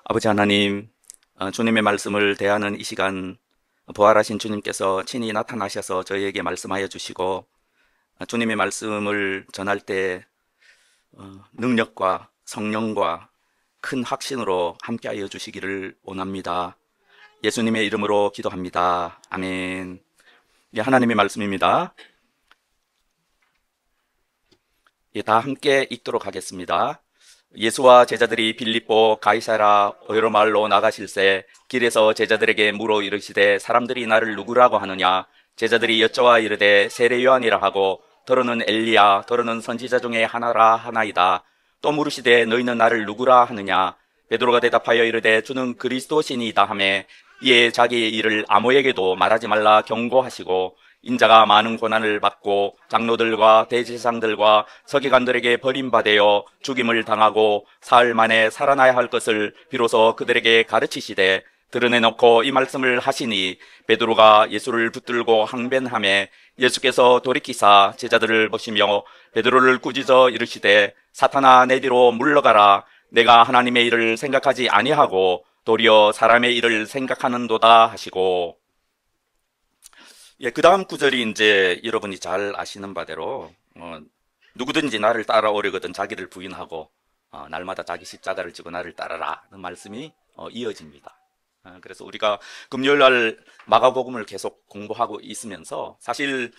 아버지 하나님, 주님의 말씀을 대하는 이 시간, 부활하신 주님께서 친히 나타나셔서 저희에게 말씀하여 주시고, 주님의 말씀을 전할 때 능력과 성령과 큰 확신으로 함께하여 주시기를 원합니다. 예수님의 이름으로 기도합니다. 아멘. 예, 하나님의 말씀입니다. 예, 다 함께 읽도록 하겠습니다. 예수와 제자들이 빌립보 가이사라 오요마을로 나가실새 길에서 제자들에게 물어 이르시되 사람들이 나를 누구라고 하느냐. 제자들이 여쭤와 이르되 세례 요한이라 하고 더러는 엘리야 더러는 선지자 중에 하나라 하나이다. 또 물으시되 너희는 나를 누구라 하느냐. 베드로가 대답하여 이르되 주는 그리스도시니이다 하매 이에 자기의 일을 아무에게도 말하지 말라 경고하시고 인자가 많은 고난을 받고 장로들과 대제사장들과 서기관들에게 버림받아 죽임을 당하고 사흘 만에 살아나야 할 것을 비로소 그들에게 가르치시되 드러내놓고 이 말씀을 하시니 베드로가 예수를 붙들고 항변하매 예수께서 돌이키사 제자들을 보시며 베드로를 꾸짖어 이르시되 사탄아 내 뒤로 물러가라. 내가 하나님의 일을 생각하지 아니하고 도리어 사람의 일을 생각하는도다 하시고. 예, 그 다음 구절이 이제 여러분이 잘 아시는 바대로 누구든지 나를 따라오려거든 자기를 부인하고 날마다 자기 십자가를 지고 나를 따르라 는 말씀이 이어집니다. 그래서 우리가 금요일 날 마가복음을 계속 공부하고 있으면서 사실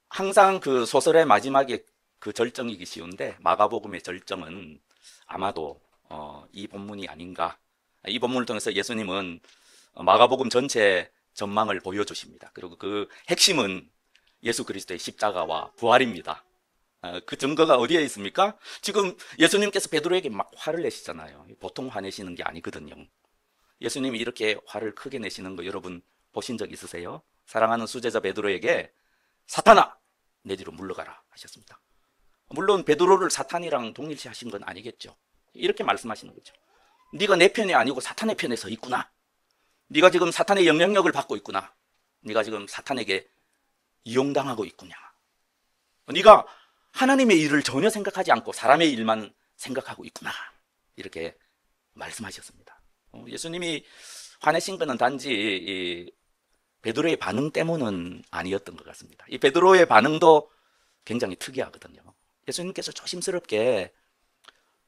항상 그 소설의 마지막에 그 절정이기 쉬운데 마가복음의 절정은 아마도 이 본문이 아닌가. 이 본문을 통해서 예수님은 마가복음 전체 전망을 보여주십니다. 그리고 그 핵심은 예수 그리스도의 십자가와 부활입니다. 그 증거가 어디에 있습니까? 지금 예수님께서 베드로에게 막 화를 내시잖아요. 보통 화내시는 게 아니거든요. 예수님이 이렇게 화를 크게 내시는 거 여러분 보신 적 있으세요? 사랑하는 수제자 베드로에게 사탄아 내 뒤로 물러가라 하셨습니다. 물론 베드로를 사탄이랑 동일시하신 건 아니겠죠. 이렇게 말씀하시는 거죠. 네가 내 편이 아니고 사탄의 편에 서 있구나. 네가 지금 사탄의 영향력을 받고 있구나. 네가 지금 사탄에게 이용당하고 있구나. 네가 하나님의 일을 전혀 생각하지 않고 사람의 일만 생각하고 있구나. 이렇게 말씀하셨습니다. 예수님이 화내신 것은 단지 이 베드로의 반응 때문은 아니었던 것 같습니다. 이 베드로의 반응도 굉장히 특이하거든요. 예수님께서 조심스럽게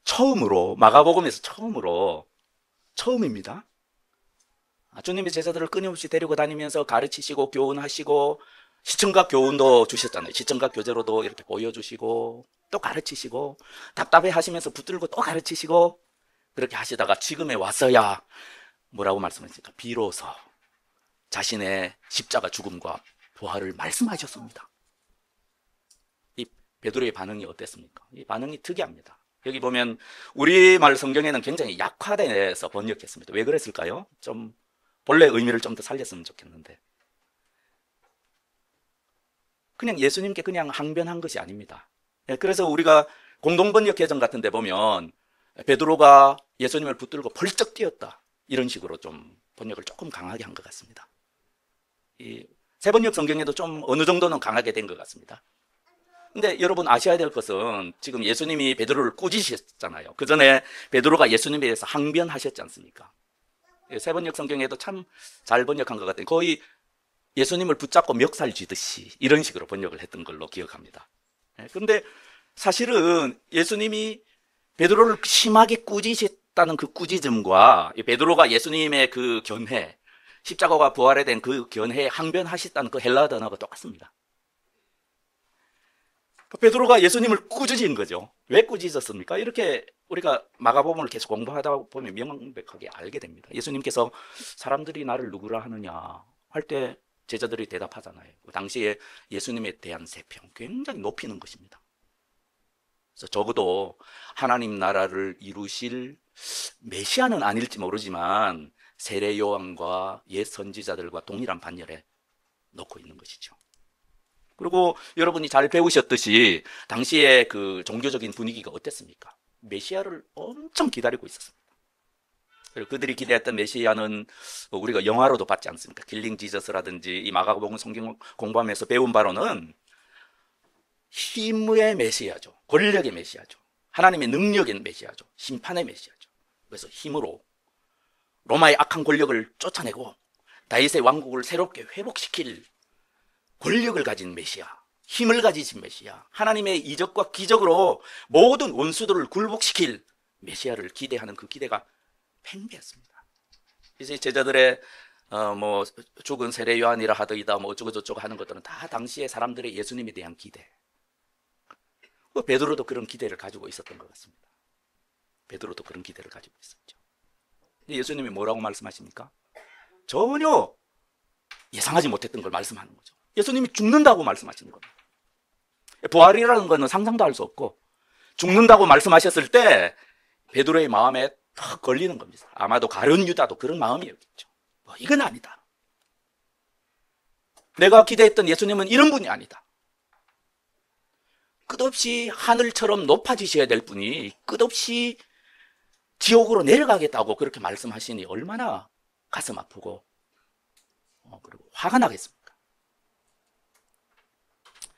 처음으로 마가복음에서 처음입니다. 주님이 제자들을 끊임없이 데리고 다니면서 가르치시고 교훈하시고 시청각 교훈도 주셨잖아요. 시청각 교재로도 이렇게 보여주시고 또 가르치시고 답답해 하시면서 붙들고 또 가르치시고 그렇게 하시다가 지금에 와서야 뭐라고 말씀하십니까? 비로소 자신의 십자가 죽음과 부활을 말씀하셨습니다. 이 베드로의 반응이 어땠습니까? 이 반응이 특이합니다. 여기 보면 우리말 성경에는 굉장히 약화돼서 번역했습니다. 왜 그랬을까요? 좀 본래 의미를 좀 더 살렸으면 좋겠는데 그냥 예수님께 그냥 항변한 것이 아닙니다. 그래서 우리가 공동번역 개정 같은 데 보면 베드로가 예수님을 붙들고 벌쩍 뛰었다 이런 식으로 좀 번역을 조금 강하게 한 것 같습니다. 이 세번역 성경에도 좀 어느 정도는 강하게 된 것 같습니다. 근데 여러분 아셔야 될 것은 지금 예수님이 베드로를 꾸짖으셨잖아요. 그 전에 베드로가 예수님에 대해서 항변하셨지 않습니까? 세번역 성경에도 참 잘 번역한 것 같아요. 거의 예수님을 붙잡고 멱살 쥐듯이 이런 식으로 번역을 했던 걸로 기억합니다. 그런데 사실은 예수님이 베드로를 심하게 꾸짖었다는 그 꾸짖음과 베드로가 예수님의 그 견해, 십자가와 부활에 대한 그 견해에 항변하셨다는 그 헬라어 단어가 똑같습니다. 베드로가 예수님을 꾸짖은 거죠. 왜 꾸짖었습니까? 이렇게 우리가 마가복음을 계속 공부하다 보면 명백하게 알게 됩니다. 예수님께서 사람들이 나를 누구라 하느냐 할 때 제자들이 대답하잖아요. 그 당시에 예수님에 대한 세평 굉장히 높이는 것입니다. 그래서 적어도 하나님 나라를 이루실 메시아는 아닐지 모르지만 세례 요한과 옛 선지자들과 동일한 반열에 놓고 있는 것이죠. 그리고 여러분이 잘 배우셨듯이 당시에 그 종교적인 분위기가 어땠습니까? 메시아를 엄청 기다리고 있었습니다. 그리고 그들이 기대했던 메시아는 우리가 영화로도 봤지 않습니까? 킬링 지저스라든지 이 마가복음 성경 공부하면서 배운 바로는 힘의 메시아죠. 권력의 메시아죠. 하나님의 능력의 메시아죠. 심판의 메시아죠. 그래서 힘으로 로마의 악한 권력을 쫓아내고 다윗의 왕국을 새롭게 회복시킬 권력을 가진 메시아, 힘을 가지신 메시아, 하나님의 이적과 기적으로 모든 원수들을 굴복시킬 메시아를 기대하는 그 기대가 팽배했습니다. 이제 제자들의 뭐 죽은 세례 요한이라 하더이다 뭐 어쩌고 저쩌고 하는 것들은 다 당시의 사람들의 예수님에 대한 기대. 베드로도 그런 기대를 가지고 있었던 것 같습니다. 베드로도 그런 기대를 가지고 있었죠. 예수님이 뭐라고 말씀하십니까? 전혀 예상하지 못했던 걸 말씀하는 거죠. 예수님이 죽는다고 말씀하시는 겁니다. 부활이라는 것은 상상도 할 수 없고 죽는다고 말씀하셨을 때 베드로의 마음에 탁 걸리는 겁니다. 아마도 가룟 유다도 그런 마음이었겠죠. 이건 아니다. 내가 기대했던 예수님은 이런 분이 아니다. 끝없이 하늘처럼 높아지셔야 될 분이 끝없이 지옥으로 내려가겠다고 그렇게 말씀하시니 얼마나 가슴 아프고 그리고 화가 나겠습니까?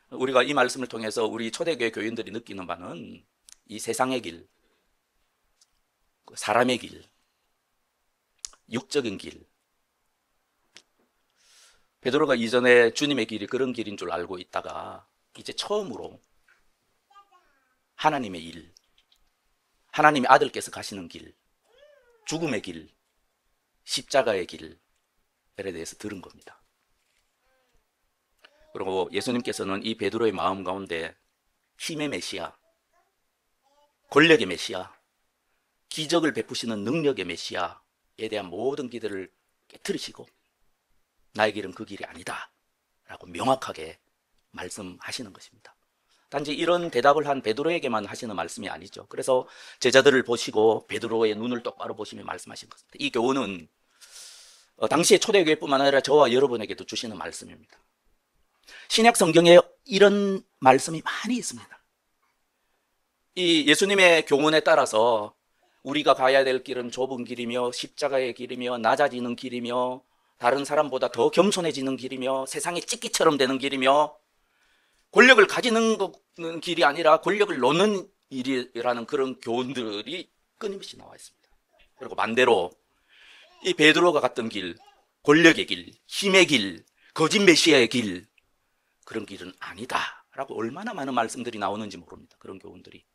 우리가 이 말씀을 통해서 우리 초대교회 교인들이 느끼는 바는 이 세상의 길, 사람의 길, 육적인 길, 베드로가 이전에 주님의 길이 그런 길인 줄 알고 있다가 이제 처음으로 하나님의 일, 하나님의 아들께서 가시는 길, 죽음의 길, 십자가의 길에 대해서 들은 겁니다. 그리고 예수님께서는 이 베드로의 마음 가운데 힘의 메시아, 권력의 메시아, 기적을 베푸시는 능력의 메시아에 대한 모든 기대를 깨트리시고 나의 길은 그 길이 아니다 라고 명확하게 말씀하시는 것입니다. 단지 이런 대답을 한 베드로에게만 하시는 말씀이 아니죠. 그래서 제자들을 보시고 베드로의 눈을 똑바로 보시며 말씀하신 것입니다. 이 교훈은 당시의 초대교회뿐만 아니라 저와 여러분에게도 주시는 말씀입니다. 신약 성경에 이런 말씀이 많이 있습니다. 이 예수님의 교훈에 따라서 우리가 가야 될 길은 좁은 길이며 십자가의 길이며 낮아지는 길이며 다른 사람보다 더 겸손해지는 길이며 세상의 찢기처럼 되는 길이며 권력을 가지는 길이 아니라 권력을 놓는 일이라는 그런 교훈들이 끊임없이 나와 있습니다. 그리고 반대로 이 베드로가 갔던 길, 권력의 길, 힘의 길, 거짓 메시아의 길, 그런 길은 아니다 라고 얼마나 많은 말씀들이 나오는지 모릅니다. 그런 교훈들이.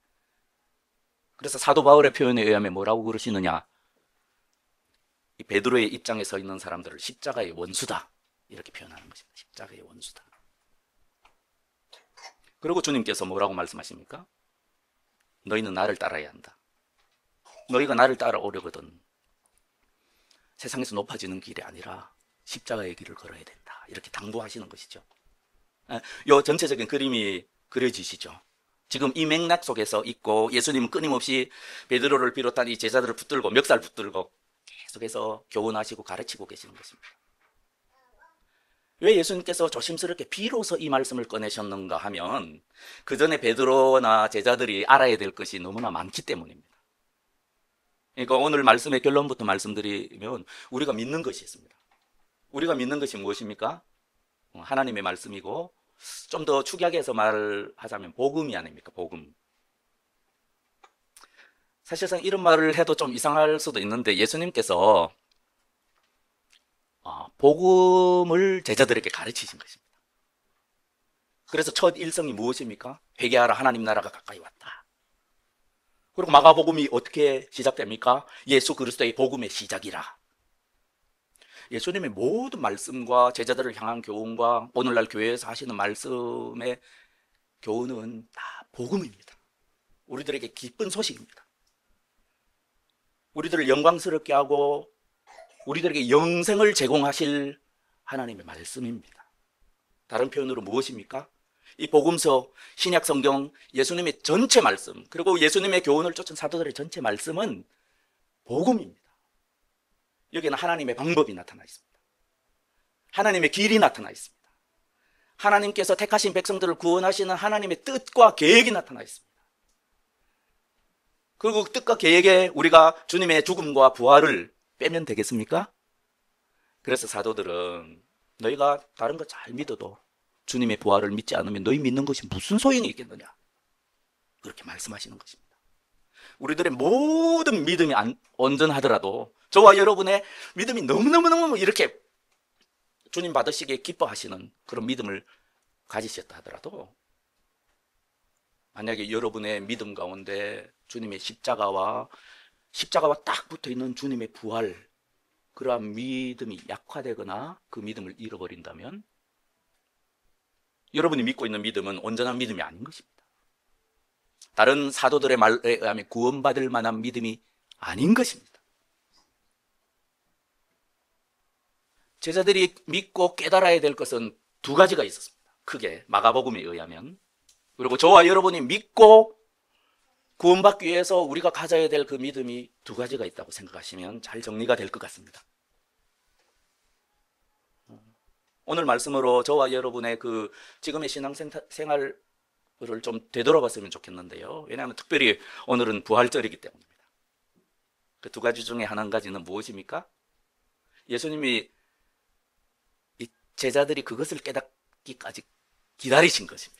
그래서 사도 바울의 표현에 의하면 뭐라고 그러시느냐, 이 베드로의 입장에 서 있는 사람들을 십자가의 원수다 이렇게 표현하는 것입니다. 십자가의 원수다. 그리고 주님께서 뭐라고 말씀하십니까? 너희는 나를 따라야 한다. 너희가 나를 따라오려거든 세상에서 높아지는 길이 아니라 십자가의 길을 걸어야 된다 이렇게 당부하시는 것이죠. 이 전체적인 그림이 그려지시죠. 지금 이 맥락 속에서 있고 예수님은 끊임없이 베드로를 비롯한 이 제자들을 붙들고 멱살 붙들고 계속해서 교훈하시고 가르치고 계시는 것입니다. 왜 예수님께서 조심스럽게 비로소 이 말씀을 꺼내셨는가 하면 그 전에 베드로나 제자들이 알아야 될 것이 너무나 많기 때문입니다. 그러니까 오늘 말씀의 결론부터 말씀드리면 우리가 믿는 것이 있습니다. 우리가 믿는 것이 무엇입니까? 하나님의 말씀이고 좀 더 축약해서 말하자면 복음이 아닙니까? 복음. 사실상 이런 말을 해도 좀 이상할 수도 있는데 예수님께서 복음을 제자들에게 가르치신 것입니다. 그래서 첫 일성이 무엇입니까? 회개하라 하나님 나라가 가까이 왔다. 그리고 마가복음이 어떻게 시작됩니까? 예수 그리스도의 복음의 시작이라. 예수님의 모든 말씀과 제자들을 향한 교훈과 오늘날 교회에서 하시는 말씀의 교훈은 다 복음입니다. 우리들에게 기쁜 소식입니다. 우리들을 영광스럽게 하고 우리들에게 영생을 제공하실 하나님의 말씀입니다. 다른 표현으로 무엇입니까? 이 복음서, 신약 성경, 예수님의 전체 말씀, 그리고 예수님의 교훈을 쫓은 사도들의 전체 말씀은 복음입니다. 여기는 하나님의 방법이 나타나 있습니다. 하나님의 길이 나타나 있습니다. 하나님께서 택하신 백성들을 구원하시는 하나님의 뜻과 계획이 나타나 있습니다. 그리고 그 뜻과 계획에 우리가 주님의 죽음과 부활을 빼면 되겠습니까? 그래서 사도들은 너희가 다른 거 잘 믿어도 주님의 부활을 믿지 않으면 너희 믿는 것이 무슨 소용이 있겠느냐 그렇게 말씀하시는 것입니다. 우리들의 모든 믿음이 온전하더라도 저와 여러분의 믿음이 너무너무너무 이렇게 주님 받으시기에 기뻐하시는 그런 믿음을 가지셨다 하더라도 만약에 여러분의 믿음 가운데 주님의 십자가와 딱 붙어 있는 주님의 부활, 그러한 믿음이 약화되거나 그 믿음을 잃어버린다면 여러분이 믿고 있는 믿음은 온전한 믿음이 아닌 것입니다. 다른 사도들의 말에 의하면 구원받을 만한 믿음이 아닌 것입니다. 제자들이 믿고 깨달아야 될 것은 두 가지가 있었습니다. 크게 마가복음에 의하면. 그리고 저와 여러분이 믿고 구원받기 위해서 우리가 가져야 될 그 믿음이 두 가지가 있다고 생각하시면 잘 정리가 될 것 같습니다. 오늘 말씀으로 저와 여러분의 그 지금의 신앙생활을 좀 되돌아봤으면 좋겠는데요. 왜냐하면 특별히 오늘은 부활절이기 때문입니다. 그 두 가지 중에 한 가지는 무엇입니까? 예수님이 이 제자들이 그것을 깨닫기까지 기다리신 것입니다.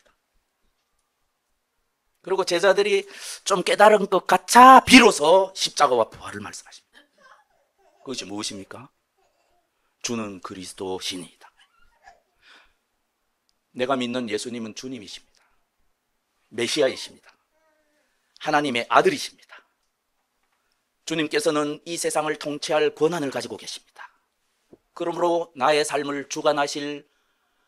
그리고 제자들이 좀 깨달은 것 같아 비로소 십자가와 부활을 말씀하십니다. 그것이 무엇입니까? 주는 그리스도 신이다. 내가 믿는 예수님은 주님이십니다. 메시아이십니다. 하나님의 아들이십니다. 주님께서는 이 세상을 통치할 권한을 가지고 계십니다. 그러므로 나의 삶을 주관하실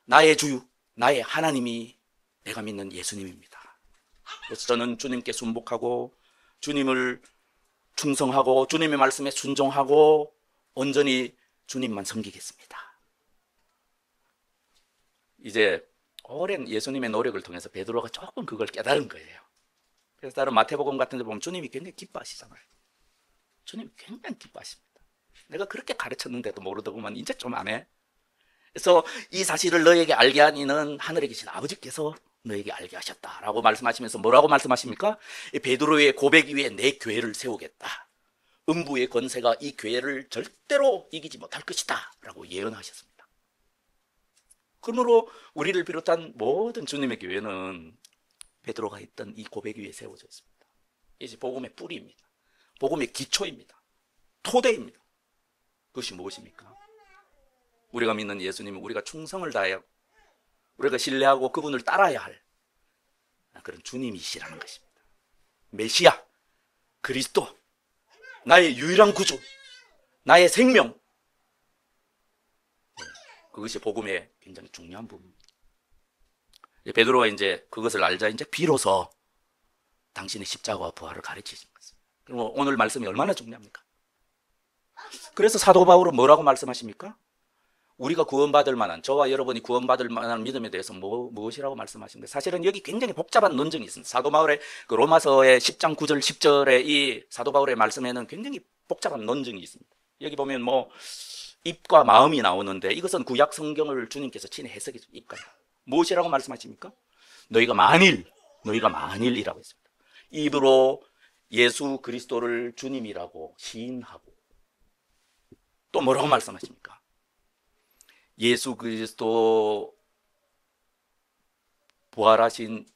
나의 주, 나의 하나님이 내가 믿는 예수님입니다. 그래서 저는 주님께 순복하고 주님을 충성하고 주님의 말씀에 순종하고 온전히 주님만 섬기겠습니다. 이제 오랜 예수님의 노력을 통해서 베드로가 조금 그걸 깨달은 거예요. 그래서 다른 마태복음 같은 데 보면 주님이 굉장히 기뻐하시잖아요. 주님이 굉장히 기뻐하십니다. 내가 그렇게 가르쳤는데도 모르더구만 이제 좀 안 해. 그래서 이 사실을 너에게 알게 한 이는 하늘에 계신 아버지께서 너에게 알게 하셨다라고 말씀하시면서 뭐라고 말씀하십니까? 이 베드로의 고백 위에 내 교회를 세우겠다. 음부의 권세가 이 교회를 절대로 이기지 못할 것이다 라고 예언하셨습니다. 그러므로 우리를 비롯한 모든 주님의 교회는 베드로가 했던 이 고백 위에 세워져 있습니다. 이제 복음의 뿌리입니다. 복음의 기초입니다. 토대입니다. 그것이 무엇입니까? 우리가 믿는 예수님은 우리가 충성을 다하여 우리가 신뢰하고 그분을 따라야 할 그런 주님이시라는 것입니다. 메시아, 그리스도, 나의 유일한 구주, 나의 생명. 그것이 복음의 굉장히 중요한 부분입니다. 베드로가 이제 그것을 알자 이제 비로소 당신의 십자가와 부활을 가르치신 것입니다. 그럼 오늘 말씀이 얼마나 중요합니까? 그래서 사도 바울은 뭐라고 말씀하십니까? 우리가 구원받을 만한, 저와 여러분이 구원받을 만한 믿음에 대해서 무엇이라고 말씀하십니까? 사실은 여기 굉장히 복잡한 논증이 있습니다. 사도 바울의 그 로마서의 10장 9절 10절의 이 사도 바울의 말씀에는 굉장히 복잡한 논증이 있습니다. 여기 보면 입과 마음이 나오는데 이것은 구약 성경을 주님께서 친히 해석해 준 입가요. 무엇이라고 말씀하십니까? 너희가 만일이라고 했습니다. 입으로 예수 그리스도를 주님이라고 시인하고 또 뭐라고 말씀하십니까? 예수 그리스도 부활하신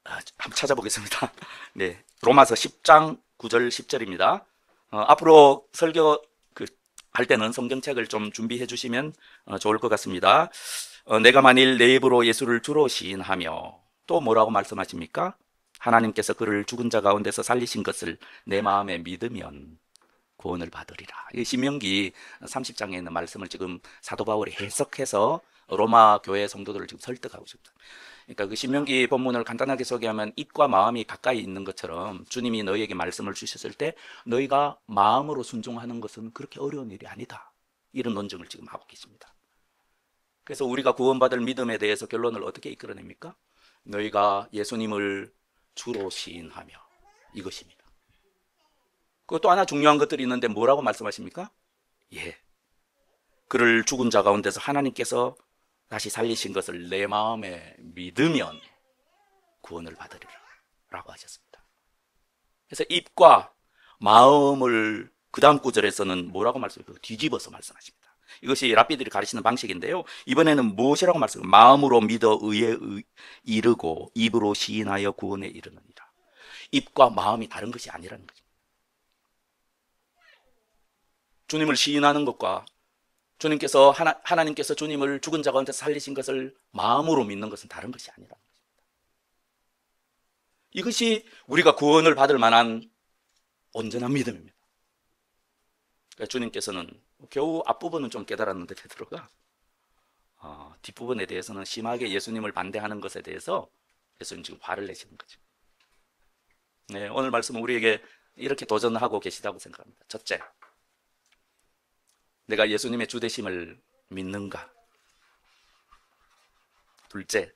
한번 찾아보겠습니다. 네, 로마서 10장 9절 10절입니다. 앞으로 설교 할 때는 성경책을 좀 준비해 주시면 좋을 것 같습니다. 내가 만일 내 입으로 예수를 주로 시인하며 또 뭐라고 말씀하십니까? 하나님께서 그를 죽은 자 가운데서 살리신 것을 내 마음에 믿으면 구원을 받으리라. 이 신명기 30장에 있는 말씀을 지금 사도 바울이 해석해서 로마 교회 성도들을 지금 설득하고 있습니다. 그러니까 그 신명기 본문을 간단하게 소개하면 입과 마음이 가까이 있는 것처럼 주님이 너희에게 말씀을 주셨을 때 너희가 마음으로 순종하는 것은 그렇게 어려운 일이 아니다. 이런 논증을 지금 하고 계십니다. 그래서 우리가 구원받을 믿음에 대해서 결론을 어떻게 이끌어냅니까? 너희가 예수님을 주로 시인하며 이것입니다. 그것도 하나 중요한 것들이 있는데 뭐라고 말씀하십니까? 그를 죽은 자 가운데서 하나님께서 다시 살리신 것을 내 마음에 믿으면 구원을 받으리라 라고 하셨습니다. 그래서 입과 마음을 그 다음 구절에서는 뭐라고 말씀해요? 뒤집어서 말씀하십니다. 이것이 랍비들이 가르치는 방식인데요. 이번에는 무엇이라고 말씀해요? 마음으로 믿어 의에 이르고 입으로 시인하여 구원에 이르느니라. 입과 마음이 다른 것이 아니라는 거죠. 주님을 시인하는 것과 주님께서 하나님께서 주님을 죽은 자 가운데 살리신 것을 마음으로 믿는 것은 다른 것이 아니라는 것입니다. 이것이 우리가 구원을 받을 만한 온전한 믿음입니다. 그러니까 주님께서는 겨우 앞부분은 좀 깨달았는데 베드로가 뒷부분에 대해서는 심하게 예수님을 반대하는 것에 대해서 예수님 지금 화를 내시는 거죠. 네, 오늘 말씀은 우리에게 이렇게 도전하고 계시다고 생각합니다. 첫째, 내가 예수님의 주되심을 믿는가? 둘째,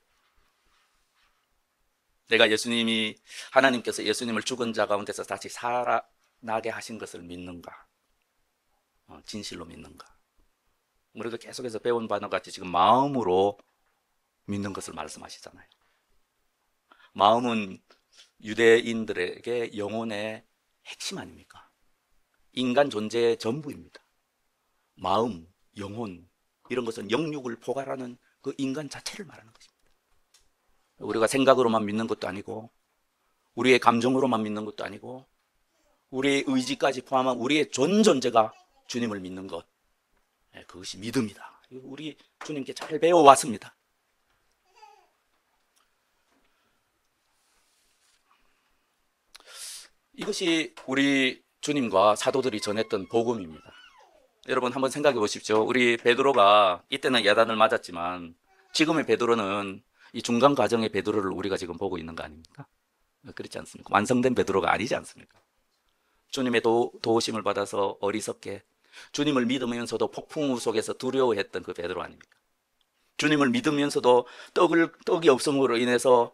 내가 하나님께서 예수님을 죽은 자 가운데서 다시 살아나게 하신 것을 믿는가? 진실로 믿는가? 우리가 계속해서 배운 바와 같이 지금 마음으로 믿는 것을 말씀하시잖아요. 마음은 유대인들에게 영혼의 핵심 아닙니까? 인간 존재의 전부입니다. 마음, 영혼, 이런 것은 영육을 포괄하는 그 인간 자체를 말하는 것입니다. 우리가 생각으로만 믿는 것도 아니고, 우리의 감정으로만 믿는 것도 아니고, 우리의 의지까지 포함한 우리의 존재가 주님을 믿는 것, 그것이 믿음이다. 우리 주님께 잘 배워왔습니다. 이것이 우리 주님과 사도들이 전했던 복음입니다. 여러분 한번 생각해 보십시오. 우리 베드로가 이때는 야단을 맞았지만 지금의 베드로는 이 중간 과정의 베드로를 우리가 지금 보고 있는 거 아닙니까? 그렇지 않습니까? 완성된 베드로가 아니지 않습니까? 주님의 도우심을 받아서 어리석게 주님을 믿으면서도 폭풍우 속에서 두려워했던 그 베드로 아닙니까? 주님을 믿으면서도 떡이 없음으로 인해서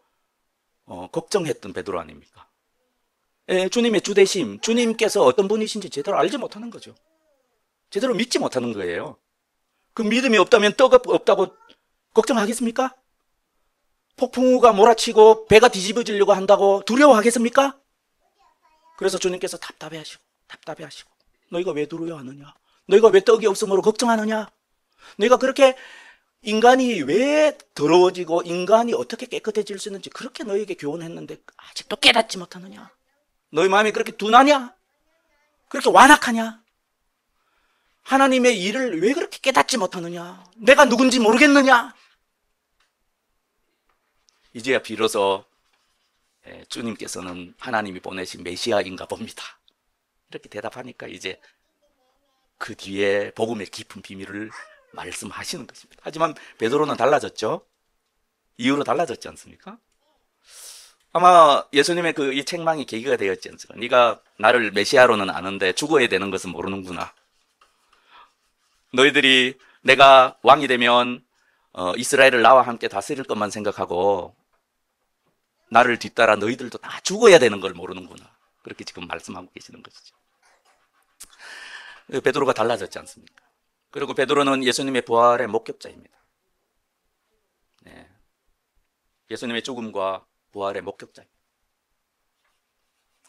걱정했던 베드로 아닙니까? 주님의 주대심, 주님께서 어떤 분이신지 제대로 알지 못하는 거죠. 제대로 믿지 못하는 거예요. 그 믿음이 없다면 떡 없다고 걱정하겠습니까? 폭풍우가 몰아치고 배가 뒤집어지려고 한다고 두려워하겠습니까? 그래서 주님께서 답답해하시고 너희가 왜 두려워하느냐? 너희가 왜 떡이 없음으로 걱정하느냐? 너희가 그렇게 인간이 왜 더러워지고 인간이 어떻게 깨끗해질 수 있는지 그렇게 너희에게 교훈했는데 아직도 깨닫지 못하느냐? 너희 마음이 그렇게 둔하냐? 그렇게 완악하냐? 하나님의 일을 왜 그렇게 깨닫지 못하느냐? 내가 누군지 모르겠느냐? 이제야 비로소 주님께서는 하나님이 보내신 메시아인가 봅니다. 이렇게 대답하니까 이제 그 뒤에 복음의 깊은 비밀을 말씀하시는 것입니다. 하지만 베드로는 달라졌죠? 이유로 달라졌지 않습니까? 아마 예수님의 이 책망이 계기가 되었지 않습니까? 네가 나를 메시아로는 아는데 죽어야 되는 것은 모르는구나. 너희들이 내가 왕이 되면 이스라엘을 나와 함께 다스릴 것만 생각하고 나를 뒤따라 너희들도 다 죽어야 되는 걸 모르는구나. 그렇게 지금 말씀하고 계시는 것이죠. 베드로가 달라졌지 않습니까? 그리고 베드로는 예수님의 부활의 목격자입니다. 네. 예수님의 죽음과 부활의 목격자입니다.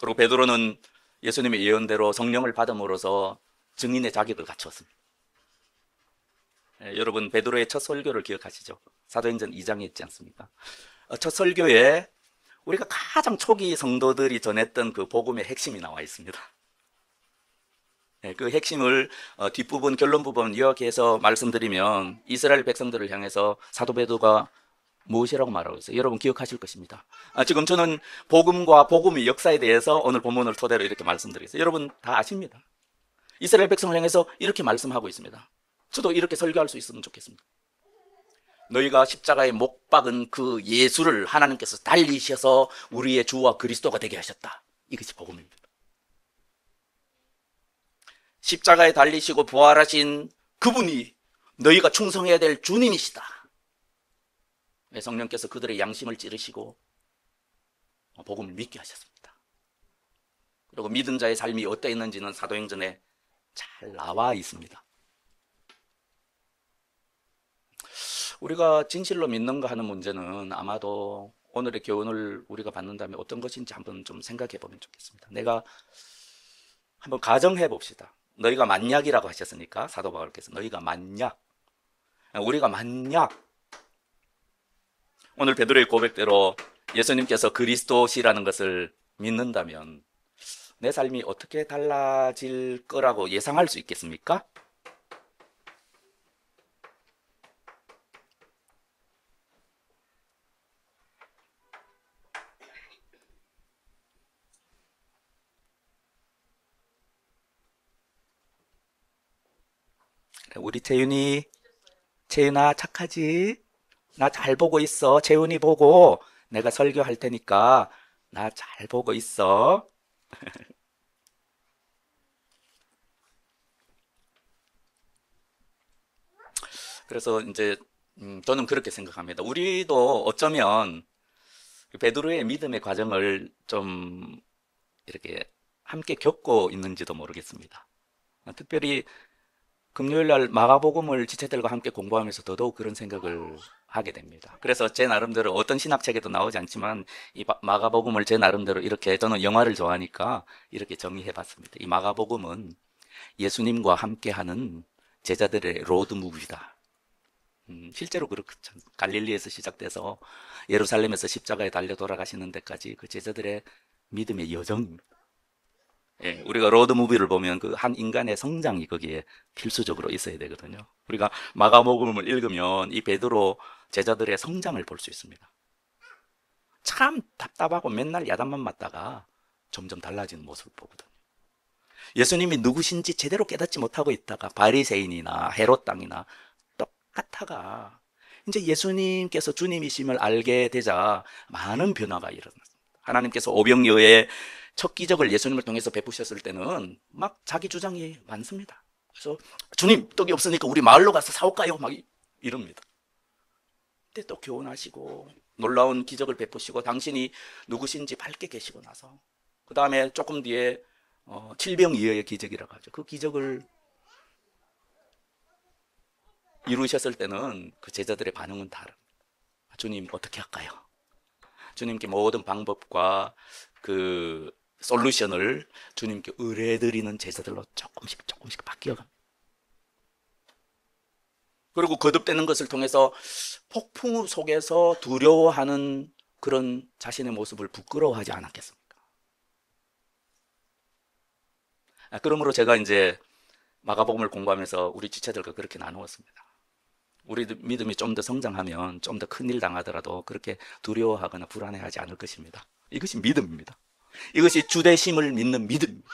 그리고 베드로는 예수님의 예언대로 성령을 받음으로써 증인의 자격을 갖추었습니다. 네, 여러분 베드로의 첫 설교를 기억하시죠? 사도행전 2장에 있지 않습니까? 첫 설교에 우리가 가장 초기 성도들이 전했던 그 복음의 핵심이 나와 있습니다. 네, 그 핵심을 뒷부분 결론 부분 요약해서 말씀드리면 이스라엘 백성들을 향해서 사도 베드로가 무엇이라고 말하고 있어요? 여러분 기억하실 것입니다. 지금 저는 복음과 복음의 역사에 대해서 오늘 본문을 토대로 이렇게 말씀드리겠어요. 여러분 다 아십니다. 이스라엘 백성을 향해서 이렇게 말씀하고 있습니다. 저도 이렇게 설교할 수 있으면 좋겠습니다. 너희가 십자가에 못 박은 그 예수를 하나님께서 달리셔서 우리의 주와 그리스도가 되게 하셨다. 이것이 복음입니다. 십자가에 달리시고 부활하신 그분이 너희가 충성해야 될 주님이시다. 성령께서 그들의 양심을 찌르시고 복음을 믿게 하셨습니다. 그리고 믿은 자의 삶이 어떠했는지는 사도행전에 잘 나와 있습니다. 우리가 진실로 믿는가 하는 문제는 아마도 오늘의 교훈을 우리가 받는다면 어떤 것인지 한번 좀 생각해 보면 좋겠습니다. 내가 한번 가정해 봅시다. 너희가 만약이라고 하셨으니까 사도 바울께서 너희가 만약, 우리가 만약 오늘 베드로의 고백대로 예수님께서 그리스도시라는 것을 믿는다면 내 삶이 어떻게 달라질 거라고 예상할 수 있겠습니까? 우리 채윤아 착하지? 나 잘 보고 있어. 채윤이 보고 내가 설교할 테니까 나 잘 보고 있어. 그래서 이제 저는 그렇게 생각합니다. 우리도 어쩌면 그 베드로의 믿음의 과정을 좀 이렇게 함께 겪고 있는지도 모르겠습니다. 특별히 금요일 날 마가복음을 지체들과 함께 공부하면서 더더욱 그런 생각을 하게 됩니다. 그래서 제 나름대로 어떤 신학책에도 나오지 않지만 이 마가복음을 제 나름대로 이렇게, 저는 영화를 좋아하니까 이렇게 정의해 봤습니다. 이 마가복음은 예수님과 함께하는 제자들의 로드무비다. 실제로 그렇죠. 갈릴리에서 시작돼서 예루살렘에서 십자가에 달려 돌아가시는 데까지 그 제자들의 믿음의 여정입니다. 예, 우리가 로드무비를 보면 그 한 인간의 성장이 거기에 필수적으로 있어야 되거든요. 우리가 마가복음을 읽으면 이 베드로 제자들의 성장을 볼 수 있습니다. 참 답답하고 맨날 야단만 맞다가 점점 달라지는 모습을 보거든요. 예수님이 누구신지 제대로 깨닫지 못하고 있다가 바리새인이나 헤롯 땅이나 똑같아가 이제 예수님께서 주님이심을 알게 되자 많은 변화가 일어났습니다. 하나님께서 오병이어의 첫 기적을 예수님을 통해서 베푸셨을 때는 막 자기 주장이 많습니다. 그래서 주님 떡이 없으니까 우리 마을로 가서 사올까요? 막 이럽니다. 그때 또 교훈하시고 놀라운 기적을 베푸시고 당신이 누구신지 밝게 계시고 나서 그 다음에 조금 뒤에 칠병이어의 기적이라고 하죠. 그 기적을 이루셨을 때는 그 제자들의 반응은 다릅니다. 주님 어떻게 할까요? 주님께 모든 방법과 그 솔루션을 주님께 의뢰드리는 제자들로 조금씩 바뀌어갑니다. 그리고 거듭되는 것을 통해서 폭풍 속에서 두려워하는 그런 자신의 모습을 부끄러워하지 않았겠습니까? 그러므로 제가 이제 마가복음을 공부하면서 우리 지체들과 그렇게 나누었습니다. 우리 믿음이 좀 더 성장하면 좀 더 큰일 당하더라도 그렇게 두려워하거나 불안해하지 않을 것입니다. 이것이 믿음입니다. 이것이 주되심을 믿는 믿음입니다.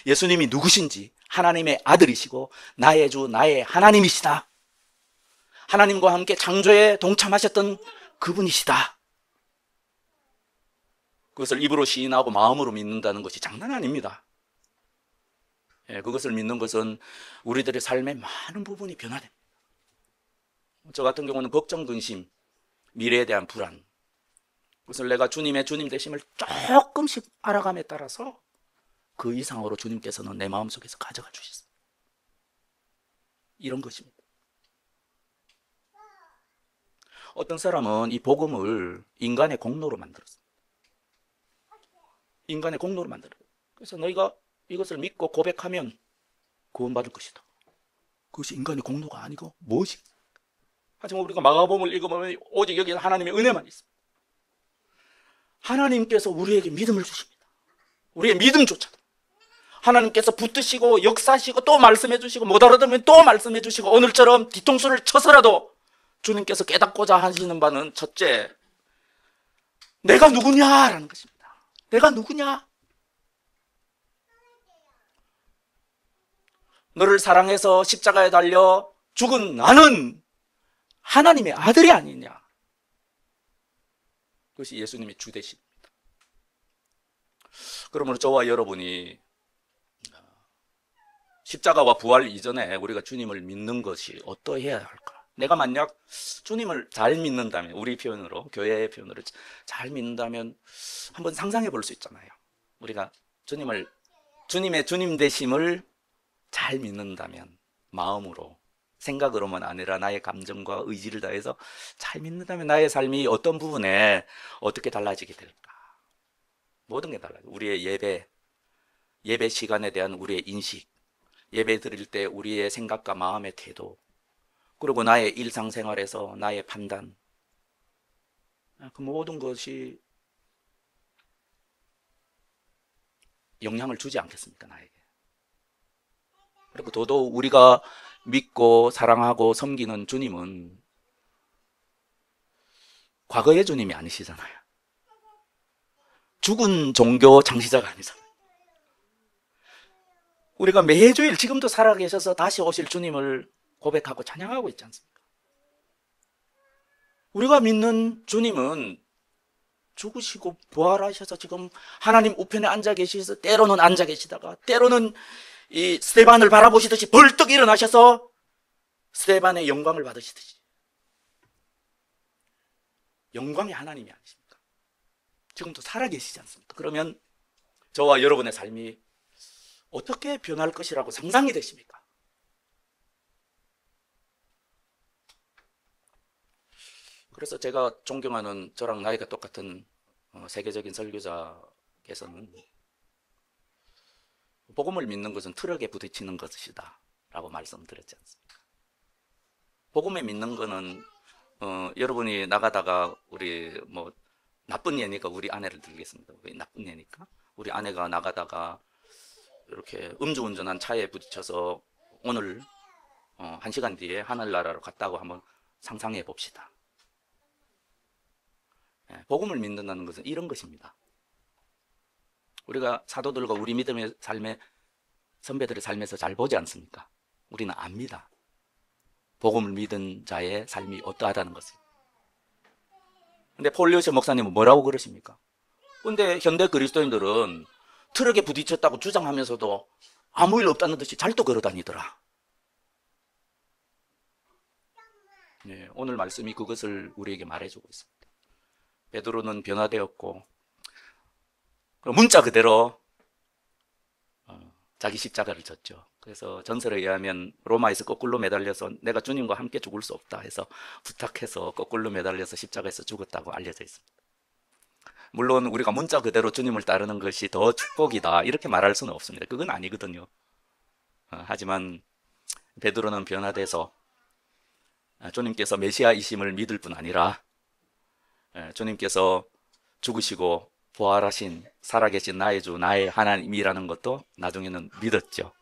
예수님이 누구신지 하나님의 아들이시고 나의 주 나의 하나님이시다. 하나님과 함께 창조에 동참하셨던 그분이시다. 그것을 입으로 시인하고 마음으로 믿는다는 것이 장난 아닙니다. 그것을 믿는 것은 우리들의 삶의 많은 부분이 변화됩니다. 저 같은 경우는 걱정, 근심, 미래에 대한 불안, 그것을 내가 주님의 주님 되심을 조금씩 알아감에 따라서 그 이상으로 주님께서는 내 마음속에서 가져가 주셨습니다. 이런 것입니다. 어떤 사람은 이 복음을 인간의 공로로 만들었습니다. 인간의 공로로 만들어요. 그래서 너희가 이것을 믿고 고백하면 구원받을 것이다. 그것이 인간의 공로가 아니고 무엇이? 하지만 우리가 마가복음을 읽어보면 오직 여기에 하나님의 은혜만 있습니다. 하나님께서 우리에게 믿음을 주십니다. 우리의 믿음조차도 하나님께서 붙드시고 역사하시고 또 말씀해 주시고 못 알아들으면 또 말씀해 주시고 오늘처럼 뒤통수를 쳐서라도 주님께서 깨닫고자 하시는 바는 첫째, 내가 누구냐라는 것입니다. 내가 누구냐? 너를 사랑해서 십자가에 달려 죽은 나는 하나님의 아들이 아니냐. 그것이 예수님의 주되십니다. 그러므로 저와 여러분이 십자가와 부활 이전에 우리가 주님을 믿는 것이 어떠해야 할까? 내가 만약 주님을 잘 믿는다면, 우리 표현으로, 교회의 표현으로 잘 믿는다면 한번 상상해 볼 수 있잖아요. 우리가 주님의 주님 되심을 잘 믿는다면 마음으로, 생각으로만 아니라 나의 감정과 의지를 다해서 잘 믿는다면 나의 삶이 어떤 부분에 어떻게 달라지게 될까? 모든 게 달라요. 우리의 예배 시간에 대한 우리의 인식, 예배 드릴 때 우리의 생각과 마음의 태도, 그리고 나의 일상생활에서 나의 판단, 그 모든 것이 영향을 주지 않겠습니까, 나에게? 그리고 더더욱 우리가 믿고 사랑하고 섬기는 주님은 과거의 주님이 아니시잖아요. 죽은 종교 창시자가 아니잖아요. 우리가 매주일 지금도 살아계셔서 다시 오실 주님을 고백하고 찬양하고 있지 않습니까? 우리가 믿는 주님은 죽으시고 부활하셔서 지금 하나님 우편에 앉아 계시서 때로는 앉아 계시다가 때로는 이 스데반을 바라보시듯이 벌떡 일어나셔서 스데반의 영광을 받으시듯이 영광의 하나님이 아니십니까? 지금도 살아계시지 않습니까? 그러면 저와 여러분의 삶이 어떻게 변할 것이라고 상상이 되십니까? 그래서 제가 존경하는 저랑 나이가 똑같은 세계적인 설교자께서는 복음을 믿는 것은 트럭에 부딪히는 것이다 라고 말씀드렸지 않습니까? 복음에 믿는 거는 여러분이 나가다가 우리 뭐 나쁜 예니까 우리 아내를 들겠습니다. 왜 나쁜 예니까? 우리 아내가 나가다가 이렇게 음주운전한 차에 부딪혀서 오늘 1시간 뒤에 하늘나라로 갔다고 한번 상상해 봅시다. 복음을 믿는다는 것은 이런 것입니다. 우리가 사도들과 우리 믿음의 삶의 선배들의 삶에서 잘 보지 않습니까? 우리는 압니다. 복음을 믿은 자의 삶이 어떠하다는 것을. 근데 폴 요셉 목사님은 뭐라고 그러십니까? 근데 현대 그리스도인들은 트럭에 부딪혔다고 주장하면서도 아무 일 없다는 듯이 잘도 걸어 다니더라. 네, 오늘 말씀이 그것을 우리에게 말해주고 있습니다. 베드로는 변화되었고 문자 그대로 자기 십자가를 졌죠. 그래서 전설에 의하면 로마에서 거꾸로 매달려서 내가 주님과 함께 죽을 수 없다 해서 부탁해서 거꾸로 매달려서 십자가에서 죽었다고 알려져 있습니다. 물론 우리가 문자 그대로 주님을 따르는 것이 더 축복이다 이렇게 말할 수는 없습니다. 그건 아니거든요. 하지만 베드로는 변화돼서 주님께서 메시아이심을 믿을 뿐 아니라 주님께서 죽으시고 부활하신 살아계신 나의 주 나의 하나님이라는 것도 나중에는 믿었죠.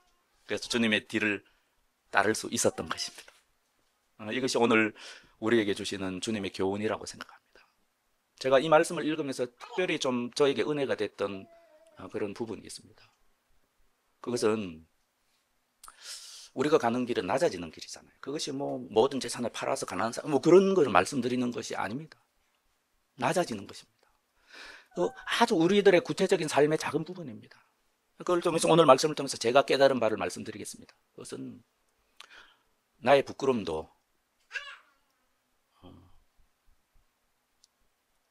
그래서 주님의 뒤를 따를 수 있었던 것입니다. 이것이 오늘 우리에게 주시는 주님의 교훈이라고 생각합니다. 제가 이 말씀을 읽으면서 특별히 좀 저에게 은혜가 됐던 그런 부분이 있습니다. 그것은 우리가 가는 길은 낮아지는 길이잖아요. 그것이 뭐 모든 재산을 팔아서 가난한 사람 뭐 그런 걸 말씀드리는 것이 아닙니다. 낮아지는 것입니다. 아주 우리들의 구체적인 삶의 작은 부분입니다. 그걸 통해서 오늘 말씀을 통해서 제가 깨달은 바를 말씀드리겠습니다. 그것은 나의 부끄럼도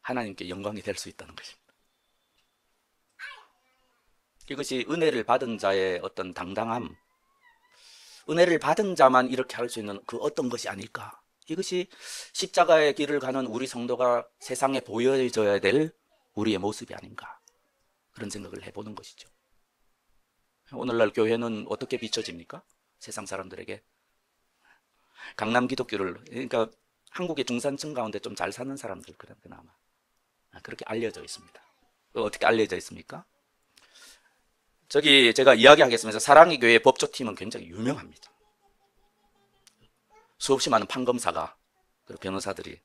하나님께 영광이 될 수 있다는 것입니다. 이것이 은혜를 받은 자의 어떤 당당함, 은혜를 받은 자만 이렇게 할 수 있는 그 어떤 것이 아닐까. 이것이 십자가의 길을 가는 우리 성도가 세상에 보여져야 될 우리의 모습이 아닌가. 그런 생각을 해보는 것이죠. 오늘날 교회는 어떻게 비춰집니까? 세상 사람들에게. 강남 기독교를, 그러니까 한국의 중산층 가운데 좀 잘 사는 사람들, 그나마. 그렇게 알려져 있습니다. 어떻게 알려져 있습니까? 저기 제가 이야기하겠습니다. 사랑의 교회 법조팀은 굉장히 유명합니다. 수없이 많은 판검사가 그리고 변호사들이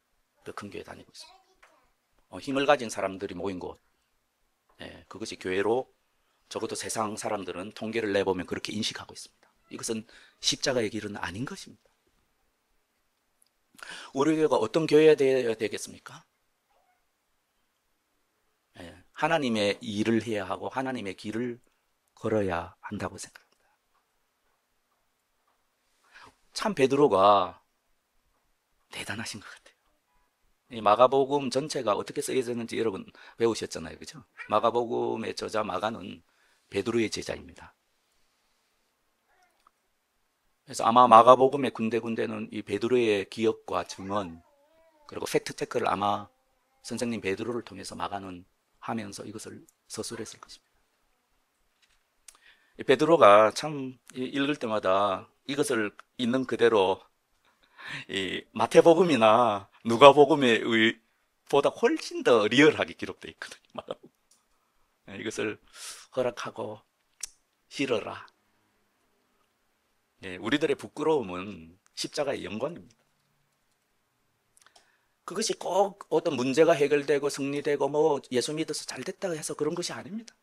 그 큰 교회 다니고 있습니다. 힘을 가진 사람들이 모인 곳, 그것이 교회로 적어도 세상 사람들은 통계를 내보면 그렇게 인식하고 있습니다. 이것은 십자가의 길은 아닌 것입니다. 우리 교회가 어떤 교회가 되어야 되겠습니까? 하나님의 일을 해야 하고 하나님의 길을 걸어야 한다고 생각합니다. 참 베드로가 대단하신 것 같아요. 이 마가복음 전체가 어떻게 쓰여졌는지 여러분 배우셨잖아요, 그죠? 마가복음의 저자 마가는 베드로의 제자입니다. 그래서 아마 마가복음의 군데군데는 이 베드로의 기억과 증언 그리고 팩트 체크를 아마 선생님 베드로를 통해서 마가는 하면서 이것을 서술했을 것입니다. 베드로가 참 읽을 때마다 이것을 있는 그대로 이 마태복음이나 누가복음에 보다 훨씬 더 리얼하게 기록되어 있거든요. 이것을 허락하고 실어라. 우리들의 부끄러움은 십자가의 영광입니다. 그것이 꼭 어떤 문제가 해결되고 승리되고 뭐 예수 믿어서 잘 됐다고 해서 그런 것이 아닙니다.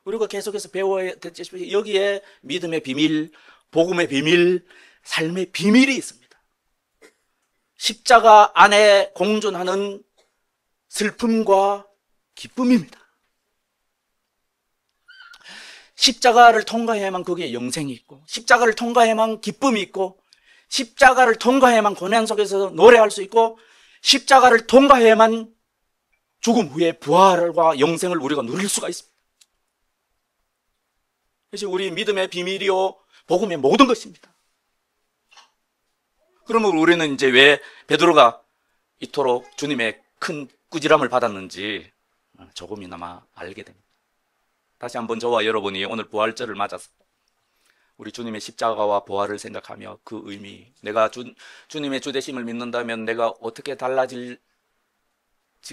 우리가 계속해서 배워야 되듯이 여기에 믿음의 비밀, 복음의 비밀, 삶의 비밀이 있습니다. 십자가 안에 공존하는 슬픔과 기쁨입니다. 십자가를 통과해야만 거기에 영생이 있고, 십자가를 통과해야만 기쁨이 있고, 십자가를 통과해야만 고난 속에서 노래할 수 있고, 십자가를 통과해야만 죽음 후에 부활과 영생을 우리가 누릴 수가 있습니다. 그래서 우리 믿음의 비밀이요 복음의 모든 것입니다. 그러면 우리는 이제 왜 베드로가 이토록 주님의 큰 꾸지람을 받았는지 조금이나마 알게 됩니다. 다시 한번 저와 여러분이 오늘 부활절을 맞아서 우리 주님의 십자가와 부활을 생각하며 그 의미, 내가 주님의 주되심을 믿는다면 내가 어떻게 달라질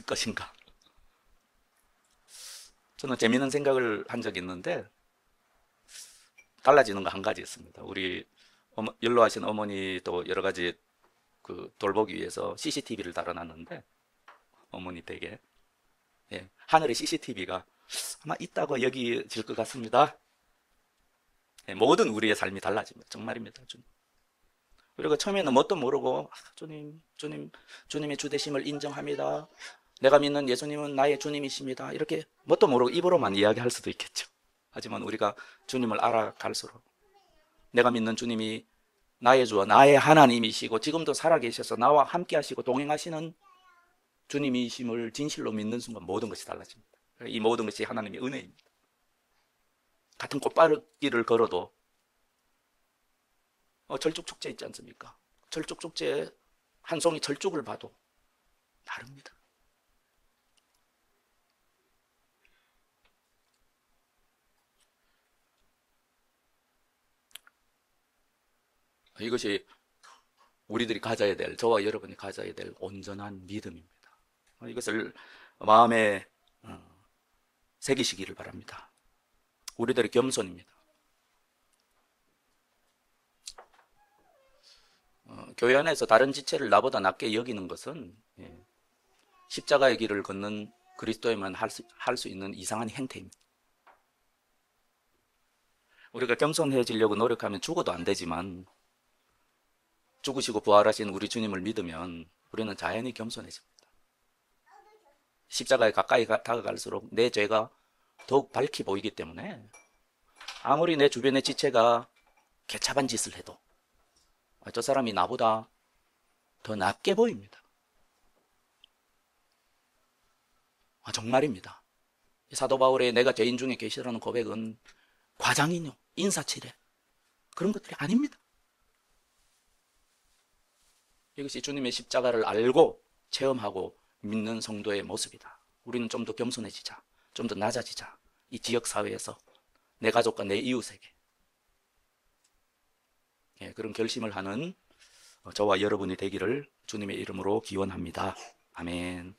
것인가? 저는 재미있는 생각을 한 적이 있는데 달라지는 거 한 가지 있습니다. 우리 연로하신 어머니도 여러 가지 돌보기 위해서 CCTV를 달아놨는데 어머니 댁에 하늘에 CCTV가 아마 있다고 여기질 것 같습니다. 모든 우리의 삶이 달라집니다. 정말입니다. 그리고 처음에는 뭣도 모르고 주님의 주되심을 인정합니다. 내가 믿는 예수님은 나의 주님이십니다. 이렇게 뭣도 모르고 입으로만 이야기할 수도 있겠죠. 하지만 우리가 주님을 알아갈수록 내가 믿는 주님이 나의 주와 나의 하나님이시고 지금도 살아계셔서 나와 함께 하시고 동행하시는 주님이심을 진실로 믿는 순간 모든 것이 달라집니다. 이 모든 것이 하나님의 은혜입니다. 같은 꽃바르기를 걸어도 철쭉축제 있지 않습니까? 철쭉축제에 한 송이 철쭉을 봐도 다릅니다. 이것이 우리들이 가져야 될, 저와 여러분이 가져야 될 온전한 믿음입니다. 이것을 마음에 새기시기를 바랍니다. 우리들의 겸손입니다. 교회 안에서 다른 지체를 나보다 낮게 여기는 것은 십자가의 길을 걷는 그리스도에만 할 수 있는 이상한 행태입니다. 우리가 겸손해지려고 노력하면 죽어도 안 되지만 죽으시고 부활하신 우리 주님을 믿으면 우리는 자연히 겸손해집니다. 십자가에 가까이 다가갈수록 내 죄가 더욱 밝히 보이기 때문에 아무리 내 주변의 지체가 개차반 짓을 해도 저 사람이 나보다 더 낫게 보입니다. 정말입니다. 사도 바울의 내가 죄인 중에 계시라는 고백은 과장이뇨, 인사치레 그런 것들이 아닙니다. 이것이 주님의 십자가를 알고 체험하고 믿는 성도의 모습이다. 우리는 좀 더 겸손해지자, 좀 더 낮아지자. 이 지역사회에서 내 가족과 내 이웃에게 그런 결심을 하는 저와 여러분이 되기를 주님의 이름으로 기원합니다. 아멘.